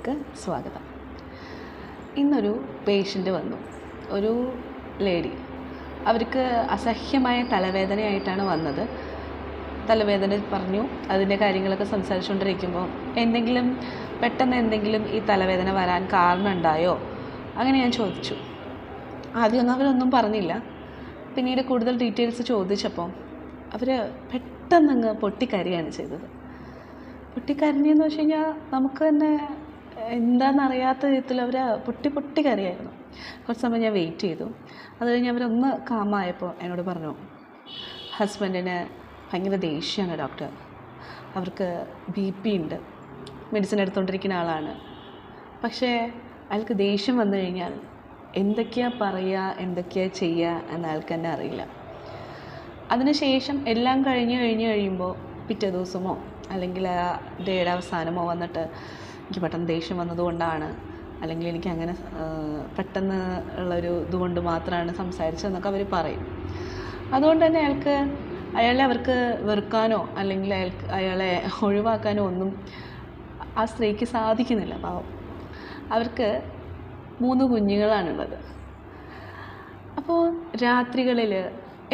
വീഡിയോയിലേക്ക് സ്വാഗതം. ഇന്നൊരു പേഷ്യൻ്റ് വന്നു, ഒരു ലേഡി. അവർക്ക് അസഹ്യമായ തലവേദനയായിട്ടാണ് വന്നത്. തലവേദന പറഞ്ഞു, അതിൻ്റെ കാര്യങ്ങളൊക്കെ സംസാരിച്ചുകൊണ്ടിരിക്കുമ്പോൾ പെട്ടെന്ന് എന്തെങ്കിലും ഈ തലവേദന വരാൻ കാരണം ഉണ്ടായോ അങ്ങനെ ഞാൻ ചോദിച്ചു. ആദ്യമൊന്നും അവരൊന്നും പറഞ്ഞില്ല. പിന്നീട് കൂടുതൽ ഡീറ്റെയിൽസ് ചോദിച്ചപ്പോൾ അവർ പെട്ടെന്നങ്ങ് പൊട്ടിക്കരയാണ് ചെയ്തത്. പൊട്ടിക്കരഞ്ഞെന്ന് വെച്ച് കഴിഞ്ഞാൽ നമുക്ക് തന്നെ എന്താണെന്നറിയാത്ത വിധത്തിൽ അവർ പൊട്ടിക്കരയായിരുന്നു. കുറച്ച് സമയം ഞാൻ വെയിറ്റ് ചെയ്തു. അത് കഴിഞ്ഞ് അവരൊന്ന് കാമായപ്പോൾ എന്നോട് പറഞ്ഞു, ഹസ്ബൻഡിന് ഭയങ്കര ദേഷ്യമാണ് ഡോക്ടർ, അവർക്ക് BP ഉണ്ട്, മെഡിസിൻ എടുത്തുകൊണ്ടിരിക്കുന്ന ആളാണ്. പക്ഷേ അയാൾക്ക് ദേഷ്യം വന്നു കഴിഞ്ഞാൽ എന്തൊക്കെയാണ് പറയുക, എന്തൊക്കെയാണ് ചെയ്യുക എന്ന് അയാൾക്ക് തന്നെ അറിയില്ല. അതിനുശേഷം എല്ലാം കഴിഞ്ഞ് കഴിയുമ്പോൾ പിറ്റേ ദിവസമോ അല്ലെങ്കിൽ ആ ഡേയുടെ അവസാനമോ വന്നിട്ട് എനിക്ക് പെട്ടെന്ന് ദേഷ്യം വന്നതുകൊണ്ടാണ്, അല്ലെങ്കിൽ എനിക്ക് അങ്ങനെ പെട്ടെന്ന് ഉള്ളൊരു ഇതുകൊണ്ട് മാത്രമാണ് സംസാരിച്ചതെന്നൊക്കെ അവർ പറയും. അതുകൊണ്ട് തന്നെ അയാളെ അവർക്ക് വെറുക്കാനോ അല്ലെങ്കിൽ അയാളെ ഒഴിവാക്കാനോ ഒന്നും ആ സ്ത്രീക്ക് സാധിക്കുന്നില്ല. പാവം. അവർക്ക് 3 കുഞ്ഞുങ്ങളാണുള്ളത്. അപ്പോൾ രാത്രികളിൽ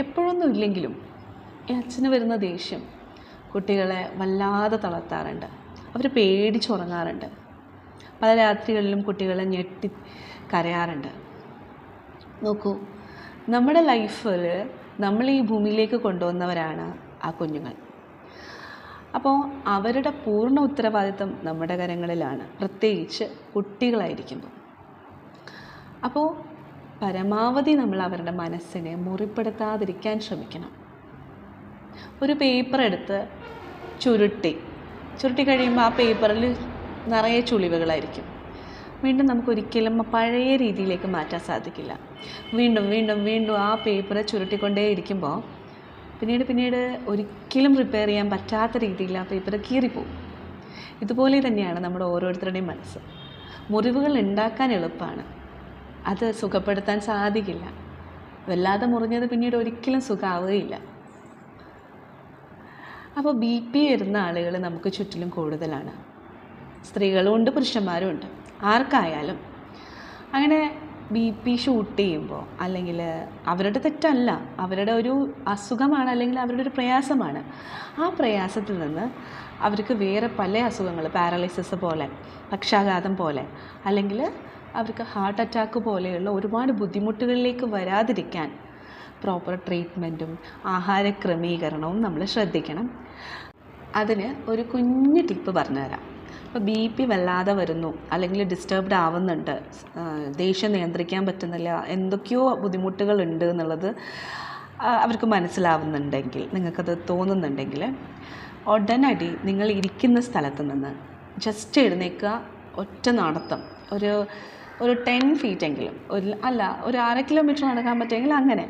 എപ്പോഴൊന്നും ഇല്ലെങ്കിലും ഈ അച്ഛന് വരുന്ന ദേഷ്യം കുട്ടികളെ വല്ലാതെ തളർത്താറുണ്ട്. അവർ പേടിച്ചുറങ്ങാറുണ്ട്. പല രാത്രികളിലും കുട്ടികളെ ഞെട്ടി കരയാറുണ്ട്. നോക്കൂ, നമ്മുടെ ലൈഫിൽ നമ്മൾ ഈ ഭൂമിയിലേക്ക് കൊണ്ടുവന്നവരാണ് ആ കുഞ്ഞുങ്ങൾ. അപ്പോൾ അവരുടെ പൂർണ്ണ ഉത്തരവാദിത്വം നമ്മുടെ കരങ്ങളിലാണ്, പ്രത്യേകിച്ച് കുട്ടികളായിരിക്കുമ്പോൾ. അപ്പോൾ പരമാവധി നമ്മൾ അവരുടെ മനസ്സിനെ മുറിപ്പെടുത്താതിരിക്കാൻ ശ്രമിക്കണം. ഒരു പേപ്പർ എടുത്ത് ചുരുട്ടി കഴിയുമ്പോൾ ആ പേപ്പറിൽ നിറയെ ചുളിവുകളായിരിക്കും. വീണ്ടും നമുക്കൊരിക്കലും പഴയ രീതിയിലേക്ക് മാറ്റാൻ സാധിക്കില്ല. വീണ്ടും ആ പേപ്പർ ചുരുട്ടിക്കൊണ്ടേ ഇരിക്കുമ്പോൾ പിന്നീട് ഒരിക്കലും റിപ്പയർ ചെയ്യാൻ പറ്റാത്ത രീതിയിൽ ആ പേപ്പർ കീറിപ്പോവും. ഇതുപോലെ തന്നെയാണ് നമ്മുടെ ഓരോരുത്തരുടെയും മനസ്സ്. മുറിവുകൾ ഉണ്ടാക്കാൻ എളുപ്പമാണ്, അത് സുഖപ്പെടുത്താൻ സാധിക്കില്ല. വല്ലാതെ മുറിഞ്ഞത് പിന്നീട് ഒരിക്കലും സുഖമാവുകയില്ല. അപ്പോൾ BP വരുന്ന ആളുകൾ നമുക്ക് ചുറ്റിലും കൂടുതലാണ്. സ്ത്രീകളും ഉണ്ട്, പുരുഷന്മാരും ഉണ്ട്, ആർക്കായാലും. അങ്ങനെ BP ഷൂട്ട് ചെയ്യുമ്പോൾ അല്ലെങ്കിൽ അവരുടെ തെറ്റല്ല, അവരുടെ ഒരു അസുഖമാണ് അല്ലെങ്കിൽ അവരുടെ ഒരു പ്രയാസമാണ്. ആ പ്രയാസത്തിൽ നിന്ന് അവർക്ക് വേറെ പല അസുഖങ്ങൾ, പാരലൈസിസ് പോലെ, പക്ഷാഘാതം പോലെ, അല്ലെങ്കിൽ അവർക്ക് ഹാർട്ട് അറ്റാക്ക് പോലെയുള്ള ഒരുപാട് ബുദ്ധിമുട്ടുകളിലേക്ക് വരാതിരിക്കാൻ പ്രോപ്പർ ട്രീറ്റ്മെൻറ്റും ആഹാര ക്രമീകരണവും നമ്മൾ ശ്രദ്ധിക്കണം. അതിന് ഒരു കുഞ്ഞു ടിപ്പ് പറഞ്ഞുതരാം. ഇപ്പോൾ BP വല്ലാതെ വരുന്നു, അല്ലെങ്കിൽ ഡിസ്റ്റർബ്ഡ് ആവുന്നുണ്ട്, ദേഷ്യം നിയന്ത്രിക്കാൻ പറ്റുന്നില്ല, എന്തൊക്കെയോ ബുദ്ധിമുട്ടുകളുണ്ട് എന്നുള്ളത് അവർക്ക് മനസ്സിലാവുന്നുണ്ടെങ്കിൽ, നിങ്ങൾക്കത് തോന്നുന്നുണ്ടെങ്കിൽ, ഉടനടി നിങ്ങൾ ഇരിക്കുന്ന സ്ഥലത്ത് നിന്ന് ജസ്റ്റ് എഴുന്നേൽക്കുക, ഒറ്റ നടത്തം, ഒരു 10 ഫീറ്റെങ്കിലും, ഒരു 1/2 കിലോമീറ്റർ നടക്കാൻ പറ്റുമെങ്കിൽ അങ്ങനെ,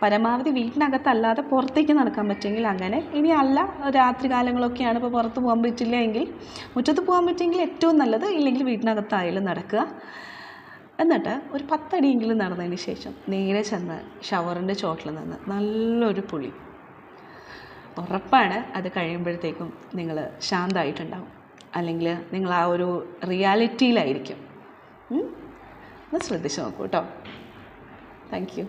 പരമാവധി വീട്ടിനകത്തല്ലാതെ പുറത്തേക്ക് നടക്കാൻ പറ്റുമെങ്കിൽ അങ്ങനെ. ഇനി അല്ല, രാത്രി കാലങ്ങളൊക്കെയാണ്, ഇപ്പോൾ പുറത്ത് പോകാൻ പറ്റില്ല എങ്കിൽ മുറ്റത്ത് പോകാൻ പറ്റുമെങ്കിൽ ഏറ്റവും നല്ലത്, ഇല്ലെങ്കിൽ വീട്ടിനകത്തായാലും നടക്കുക. എന്നിട്ട് ഒരു 10 അടിയെങ്കിലും നടന്നതിന് ശേഷം നേരെ ചെന്ന് ഷവറിൻ്റെ ചോട്ടിൽ നിന്ന് നല്ലൊരു കുളി. ഉറപ്പാണ് അത് കഴിയുമ്പോഴത്തേക്കും നിങ്ങൾ ശാന്തമായിട്ടുണ്ടാവും, അല്ലെങ്കിൽ നിങ്ങൾ ആ ഒരു റിയാലിറ്റിയിലായിരിക്കും. ഒന്ന് ശ്രദ്ധിച്ച് നോക്കൂ കേട്ടോ. Thank you.